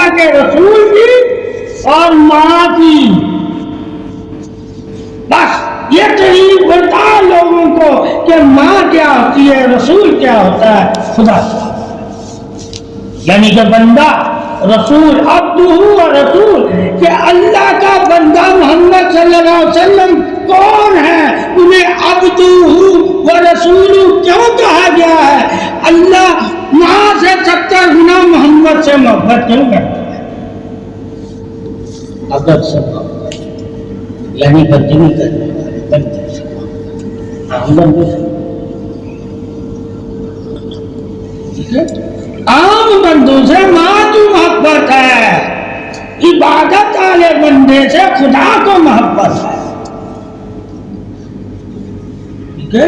اللہ کے رسول کی اور ماں کی، بس یہ تعریف بتا لوگوں کو کہ ماں کیا ہوتی ہے، رسول کیا ہوتا ہے، خدا کیا ہوتا ہے۔ یعنی کہ بندہ رسول، عبدہ و رسول، کہ اللہ کا بندہ محمد صلی اللہ علیہ وسلم کون ہے، انہیں عبدہ و رسول کیوں کہا گیا ہے؟ اللہ ماں سے 70 گنا محمد سے محبت کیوں کرتا ہے؟ اگر سے محبت یعنی بدنی کرنے والے بندے سے عام بندوں سے ماں کی محبت ہے، عبادت والے بندے سے خدا کو محبت ہے، ٹھیک ہے؟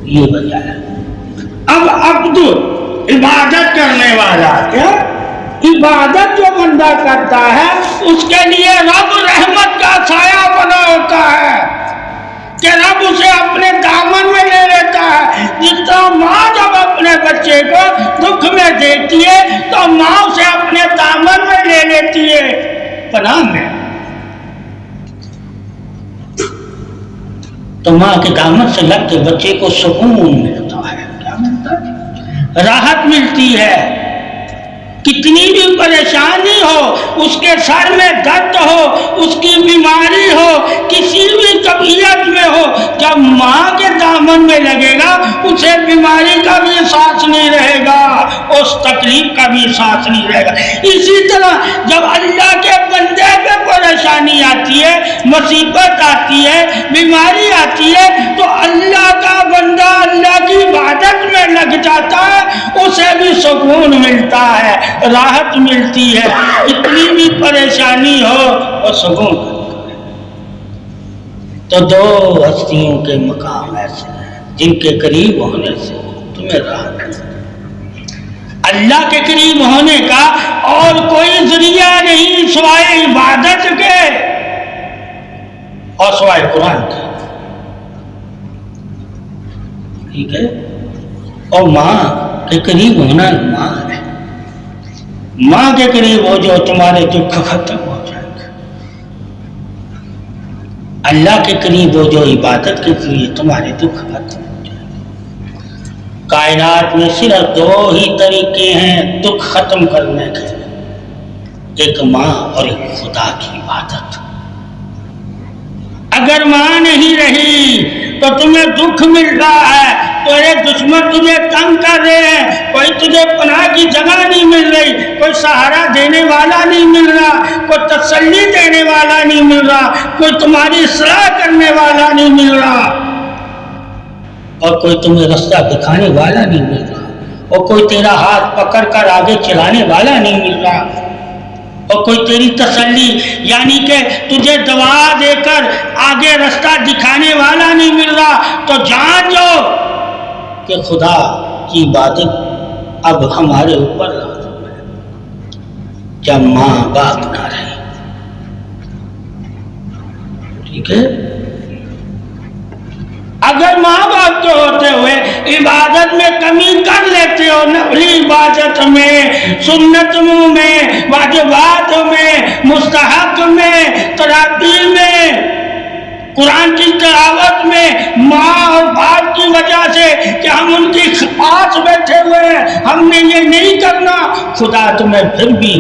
یہ وجہ ہے۔ اب عبد عبادت کرنے والا، کیا عبادت جو بندہ کرتا ہے اس کے لیے رب رحمت کا سایہ بنا ہوتا ہے کہ رب اسے اپنے دامن میں لے لیتا ہے۔ جس طرح ماں جب اپنے بچے کو دکھ میں دیتی ہے تو ماں اسے اپنے دامن میں لے لیتی ہے، پناہ میں۔ تو ماں کے دامن سے لگ کے بچے کو سکون ملتا ہے، کیا ملتا ہے؟ راحت ملتی ہے۔ کتنی بھی پریشانی ہو، اس کے سر میں درد ہو، اس کی بیماری ہو، کسی بھی طبیعت میں ہو، جب ماں کے دامن میں لگے گا اسے بیماری کا بھی احساس نہیں رہے گا، اس تکلیف کا بھی احساس نہیں رہے گا۔ اسی طرح جب اللہ کے بندے پہ پریشانی آتی ہے، مصیبت آتی ہے، بیماری آتی ہے، تو اللہ کا بندہ اللہ کی عبادت میں لگ جاتا ہے، اسے بھی سکون ملتا ہے، راحت ملتی ہے۔ اتنی بھی پریشانی ہو اور سکون کرتا ہے۔ تو دو ہستیوں کے مقام ایسے ہیں جن کے قریب ہونے سے تمہیں راحت ملتی ہے۔ اللہ کے قریب ہونے کا اور کوئی ذریعہ نہیں سوائے عبادت کے اور سوائے قرآن کے، ٹھیک ہے؟ اور ماں کے قریب ہونا ماں ہے۔ ماں کے قریب ہو جو تمہارے دکھ ختم ہو جائے گا۔ اللہ کے قریب ہو جو عبادت کے ذریعے تمہارے دکھ ختم ہو جائے گا۔ کائنات میں صرف دو ہی طریقے ہیں دکھ ختم کرنے کے، ایک ماں اور ایک خدا کی عبادت۔ اگر ماں نہیں رہی تو تمہیں دکھ مل رہا ہے، تیرے دشمن تجھے تنگ کر رہے ہیں، کوئی تجھے پناہ کی جگہ نہیں مل رہی، کوئی سہارا دینے والا نہیں مل رہا، کوئی تسلی دینے والا نہیں مل رہا، کوئی تمہاری اصلاح کرنے والا نہیں مل رہا، اور کوئی تمہیں رستہ دکھانے والا نہیں مل رہا، اور کوئی تیرا ہاتھ پکڑ کر آگے چلانے والا نہیں مل رہا، اور کوئی تیری تسلی یعنی کہ تجھے دوا دے کر آگے رستہ دکھانے والا نہیں مل رہا، تو جان جاؤ کہ خدا کی عبادت اب ہمارے اوپر لازم ہے۔ جب ماں باپ نہ رہے، ٹھیک ہے؟ اگر ماں باپ کے ہوتے ہوئے عبادت میں کمی کر لیتے ہو، نفلی عبادت میں، سنت میں، واجبات میں، مستحب میں، تراتیل میں، قرآن کی تلاوت میں، ماں اور باپ کی وجہ سے کہ ہم ان کی پاس بیٹھے ہوئے ہیں، ہم نے یہ نہیں کرنا، خدا تمہیں پھر بھی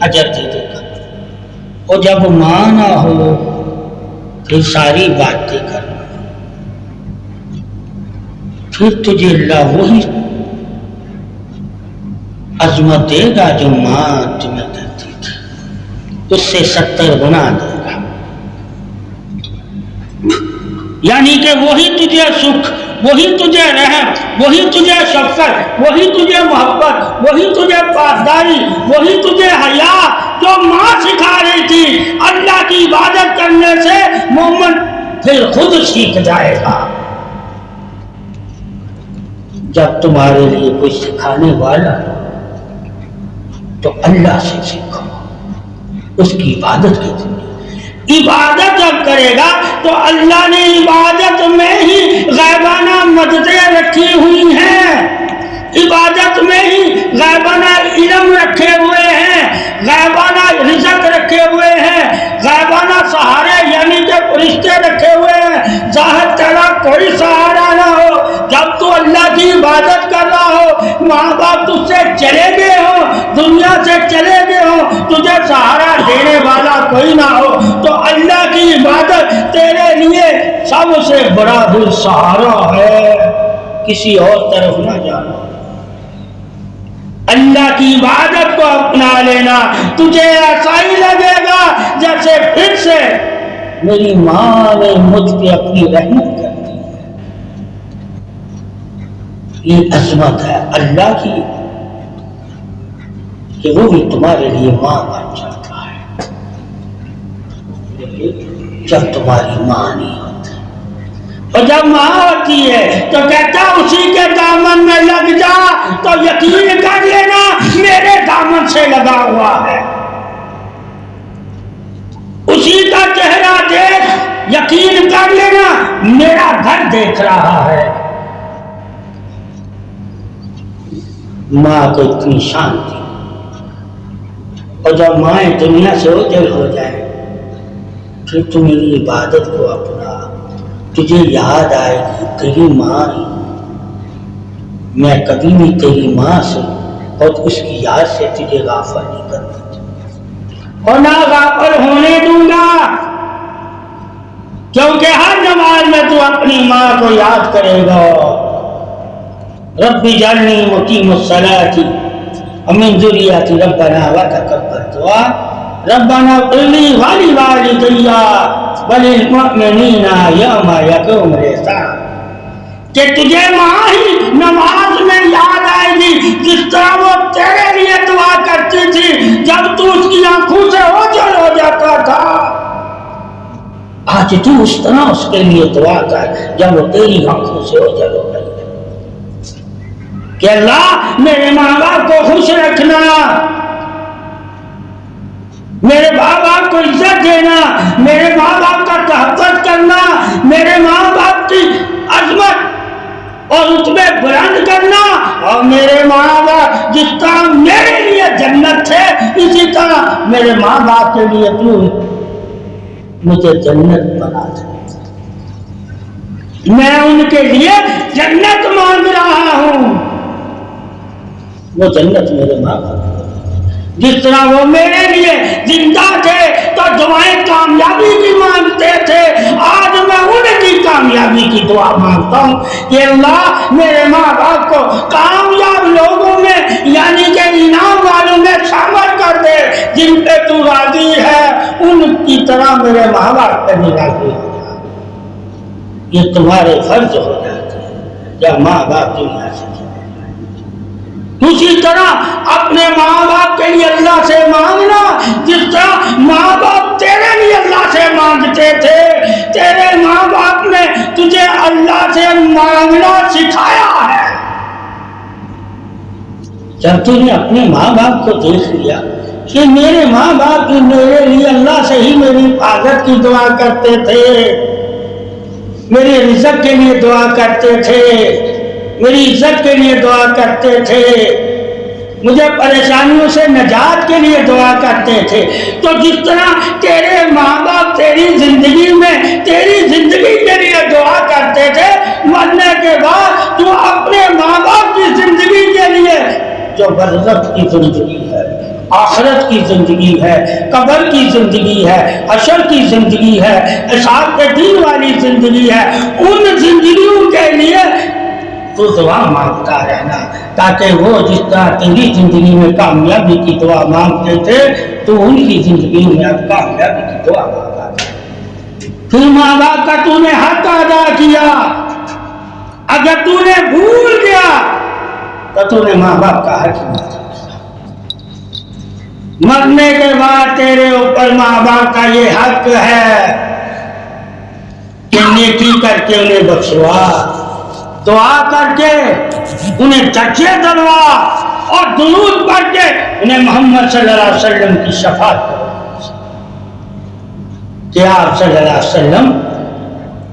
اجر دے دے گا۔ اور جب ماں نہ ہو پھر ساری باتیں کرنا، پھر تجھے اللہ وہی عظمت دے گا جو ماں تمہیں دیتی تھی، اس سے 70 گنا دے گا۔ یعنی کہ وہی تجھے سکھ، وہی تجھے رحم، وہی تجھے شفقت، وہی تجھے محبت، وہی تجھے پاسداری، وہی تجھے حیا جو ماں سکھا رہی تھی، اللہ کی عبادت کرنے سے مومن پھر خود سیکھ جائے گا۔ جب تمہارے لیے کوئی سکھانے والا ہو تو اللہ سے سیکھو، اس کی عبادت کے ذریعے۔ عبادت جب کرے گا تو اللہ نے عبادت میں ہی غیبانہ مددیں رکھی ہوئی ہیں، عبادت میں ہی غیبانہ علم رکھے ہوئے ہیں، غیبانہ رزق رکھے ہوئے ہیں، غیبانہ سہارے یعنی کہ فرشتے رکھے ہوئے ہیں، ظاہر تیرا کوئی سہارا نہ ہو، جب تو اللہ کی عبادت کر رہا ہو، ماں باپ تجھ سے چلے گئے ہوں، دنیا سے چلے گئے ہوں، تجھے سہارا دینے والا کوئی نہ ہو، تو اللہ کی عبادت تیرے لیے سب سے بڑا بھی سہارا ہے، کسی اور طرف نہ جانا، اللہ کی عبادت کو اپنا لینا، تجھے ایسا ہی لگے گا جیسے پھر سے میری ماں نے مجھ پہ اپنی رحمت کر دی ہے۔ یہ عظمت ہے اللہ کی کہ وہ بھی تمہارے لیے ماں بن جاتا ہے جب تمہاری ماں نہیں ہوتی، اور جب ماں ہوتی ہے تو کہتا اسی کے دامن میں لگ جا، تو یقین کر لینا میرے دامن سے لگا ہوا ہے، اسی کا چہرہ دیکھ یقین کر لینا میرا گھر دیکھ رہا ہے۔ ماں کو اتنی شان تھی، اور جب مائیں دنیا سے اوجھل ہو جائیں پھر تو میری عبادت کو اپنا، تجھے یاد آئے گی تیری ماں، میں کبھی بھی تیری ماں سے اور اس کی یاد سے تجھے غافل نہیں کرنا اور نہ غافل ہونے دوں گا، کیونکہ ہر نماز میں تو اپنی ماں کو یاد کرے گا۔ رب اجعلنی مقیم الصلاۃ ومن ذریتی ربنا وتقبل دعا ربنا اغفر لی ولوالدی وللمؤمنین یوم یقوم الحساب، کہ تجھے ماں ہی نماز میں یاد آئے گی جس طرح وہ تیرے لیے دعا کرتی تھی جب تو اس کی آنکھوں سے اوجھل ہو جاتا تھا، آج تو اس طرح اس کے لیے دعا کر جب وہ تیری آنکھوں سے اوجھل ہو گئی کہ اللہ میرے ماں باپ کو خوش رکھنا، میرے ماں باپ کو عزت دینا، میرے ماں باپ کا تحفظ کرنا، میرے ماں باپ کی عظمت اور رتبے بلند کرنا، اور میرے ماں باپ جس طرح میرے لیے جنت ہے اسی طرح میرے ماں باپ کے لیے تو مجھے جنت بنا دے، میں ان کے لیے جنت مانگ رہا ہوں، وہ جنت میرے ماں باپ، جس طرح وہ میرے لیے زندہ تھے تو دعائیں کامیابی کی مانگتے تھے، آج میں ان کی کامیابی کی دعا مانگتا ہوں کہ اللہ میرے ماں باپ کو کامیاب لوگوں میں یعنی کہ انعام والوں میں شامل کر دے، جن پہ تو راضی ہے ان کی طرح میرے ماں باپ پہ بھی راضی ہو جائے، یہ تمہارے فرض ہو جاتے ہیں جب ماں باپ دنیا سے چلے۔ اسی طرح اپنے ماں باپ کے لیے اللہ سے مانگنا جس طرح ماں باپ تیرے لیے اللہ سے مانگتے تھے، تیرے ماں باپ نے تجھے اللہ سے مانگنا سکھایا ہے۔ جب تم نے اپنے ماں باپ کو دیکھ لیا کہ میرے ماں باپ بھی میرے لیے اللہ سے ہی میری حفاظت کی دعا کرتے تھے، میرے رزق کے لیے دعا کرتے تھے، میری عزت کے لیے دعا کرتے تھے، مجھے پریشانیوں سے نجات کے لیے دعا کرتے تھے، تو جس طرح تیرے ماں باپ تیری زندگی میں تیری زندگی کے لیے دعا کرتے تھے، مرنے کے بعد تو اپنے ماں باپ کی زندگی کے لیے جو برزخ کی زندگی ہے، آخرت کی زندگی ہے، قبر کی زندگی ہے، حشر کی زندگی ہے، حساب کے دین والی زندگی ہے، ان زندگیوں کے لیے تو دعا مانگتا رہنا، تاکہ وہ جس طرح تیری زندگی میں کامیابی کی دعا مانگتے تھے تو ان کی زندگی میں اب کامیابی کی دعا مانگا۔ پھر ماں باپ کا تو نے حق ادا کیا، اگر تو نے بھول گیا تو تو نے ماں باپ کا حق نہیں ادا کیا۔ مرنے کے بعد تیرے اوپر ماں باپ کا یہ حق ہے کہ نیکی کر کے انہیں بخشوا، دعا کر کے انہیں درجے دلوا، اور درود پڑھ کے انہیں محمد صلی اللہ علیہ وسلم کی شفاعت کرو کہ آپ صلی اللہ علیہ وسلم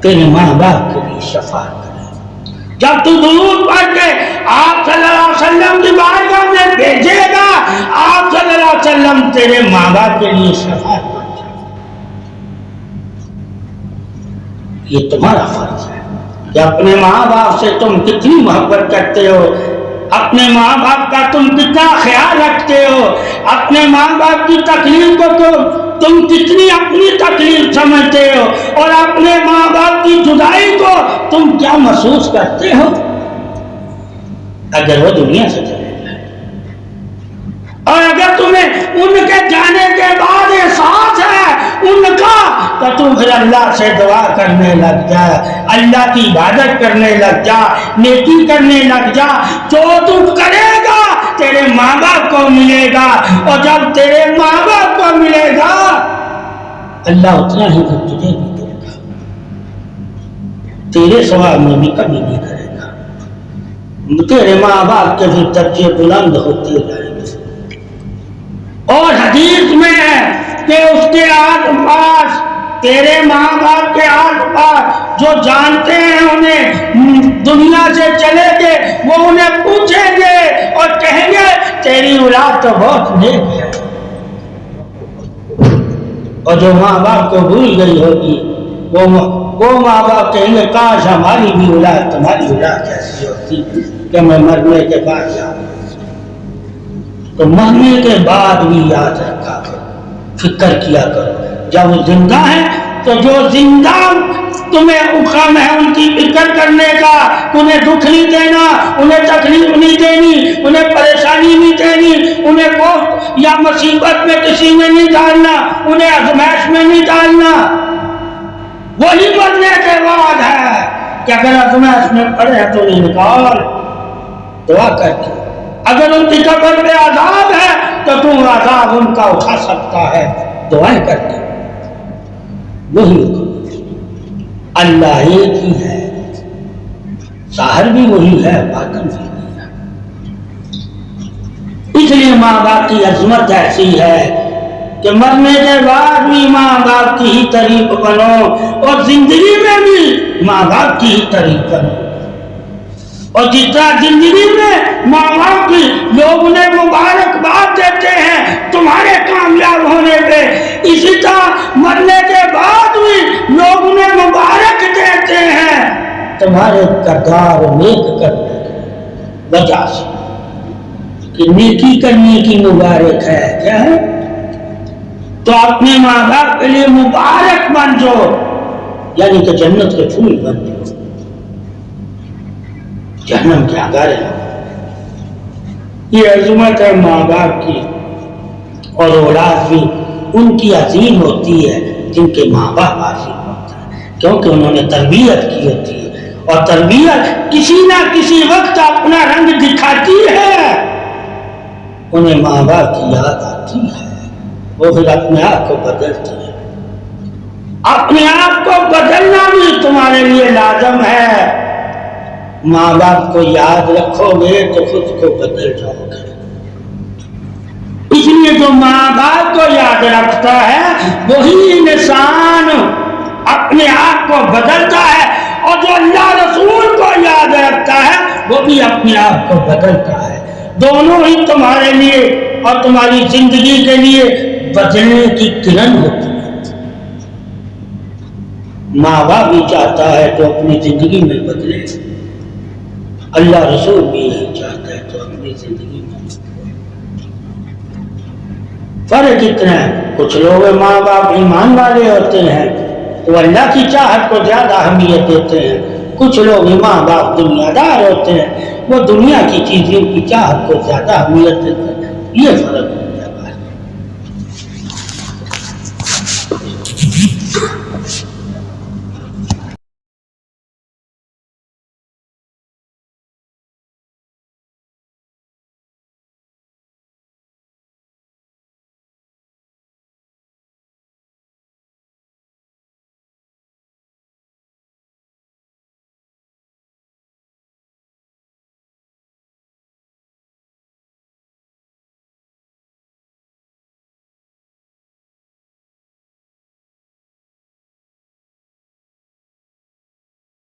تیرے ماں باپ کے لیے شفاعت کریں۔ جب تو درود پڑھ کے آپ صلی اللہ علیہ وسلم کی بارگاہ میں بھیجے گا تیرے ماں باپ کے لیے شفاعت بن جائے. یہ تمہارا فرض ہے کہ اپنے ماں باپ سے تم کتنی محبت کرتے ہو، اپنے ماں باپ کا تم کتنا خیال رکھتے ہو، اپنے ماں باپ کی تکلیف کو تم کتنی اپنی تکلیف سمجھتے ہو، اور اپنے ماں باپ کی جدائی کو تم کیا محسوس کرتے ہو اگر وہ دنیا سے چلے جائے. اور اگر تمہیں ان کے جانے کے بعد احساس ہے ان کا، تو تم پھر اللہ سے دعا کرنے لگ جا، اللہ کی عبادت کرنے لگ جا، نیکی کرنے لگ جا. جو تم کرے گا تیرے ماں باپ کو ملے گا، اور جب تیرے ماں باپ کو ملے گا اللہ اتنا ہی پھر تجھے بھی دے گا، تیرے ثواب میں بھی کمی نہیں کرے گا. تیرے ماں باپ کے بھی درجے بلند ہوتے جائیں گے. اور حدیث میں ہے کہ اس کے آس پاس، تیرے ماں باپ کے آس پاس جو جانتے ہیں انہیں دنیا سے چلے گے، وہ انہیں پوچھیں گے اور کہیں گے تیری اولاد تو بہت نیک ہے. اور جو ماں باپ کو بھول گئی ہوگی وہ ماں باپ کہیں گے کاش ہماری بھی اولاد تمہاری اولاد ایسی ہوتی کہ میں مرنے کے بعد یاد. تو مرنے کے بعد بھی یاد رکھا کرو، فکر کیا کرو. جب وہ زندہ ہے تو جو زندہ تمہیں حکم ہے ان کی فکر کرنے کا، انہیں دکھ نہیں دینا، انہیں تکلیف نہیں دینی، انہیں پریشانی نہیں دینی، انہیں کوفت یا مصیبت میں کسی میں نہیں ڈالنا، انہیں آزمائش میں نہیں ڈالنا. وہی مرنے کے بعد ہے کہ اگر آزمائش میں پڑے ہیں تو انہیں نکال دعا کر کے. اگر ان کی قبر میں عذاب ہے تو تم عذاب ان کا اٹھا سکتا ہے دعائیں کر کے. وہی حکم اللہ ایک ہی ہے، ظاہر بھی وہی ہے، باطن بھی وہی ہے. اس لیے ماں باپ کی عظمت ایسی ہے کہ مرنے کے بعد بھی ماں باپ کی ہی طریق بنو، اور زندگی میں بھی ماں باپ کی ہی طریق بنو. اور جتنا زندگی میں ماں باپ کی لوگ انہیں مبارکباد دیتے ہیں تمہارے کامیاب ہونے پہ، اسی طرح مرنے کے بعد بھی لوگ انہیں مبارک دیتے ہیں تمہارے کردار نیک کرنے کی وجہ سے، کہ نیکی کرنے کی مبارک ہے. کیا ہے؟ تو اپنے ماں باپ کے لیے مبارک بن جاؤ، یعنی کہ جنت کے پھول بن جاؤ، جہنم کے انگارے ہو. یہ عظمت ہے ماں باپ کی. اور اولاد بھی ان کی عظیم ہوتی ہے جن کے ماں باپ عظیم ہوتے ہیں، کیونکہ انہوں نے تربیت کی ہوتی ہے، اور تربیت کسی نہ کسی وقت اپنا رنگ دکھاتی ہے. انہیں ماں باپ کی یاد آتی ہے، وہ پھر اپنے آپ کو بدلتے ہیں. اپنے آپ کو بدلنا بھی تمہارے لیے لازم ہے. ماں باپ کو یاد رکھو گے تو خود کو بدل جاؤ گے. اس لیے جو ماں باپ کو یاد رکھتا ہے وہی انسان اپنے آپ کو بدلتا ہے، اور جو اللہ رسول کو یاد رکھتا ہے وہ بھی اپنے آپ کو بدلتا ہے. دونوں ہی تمہارے لیے اور تمہاری زندگی کے لیے بدلنے کی کرن ہوتی ہے. ماں باپ بھی چاہتا ہے تو اپنی زندگی میں بدلے، اللہ رسول بھی یہی چاہتا ہے تو اپنی زندگی میں. فرق اتنا ہے، کچھ لوگ ماں باپ ایمان والے ہوتے ہیں تو اللہ کی چاہت کو زیادہ اہمیت دیتے ہیں، کچھ لوگ ماں باپ دنیا دار ہوتے ہیں، وہ دنیا کی چیزوں کی چاہت کو زیادہ اہمیت دیتے ہیں. یہ فرق ہے.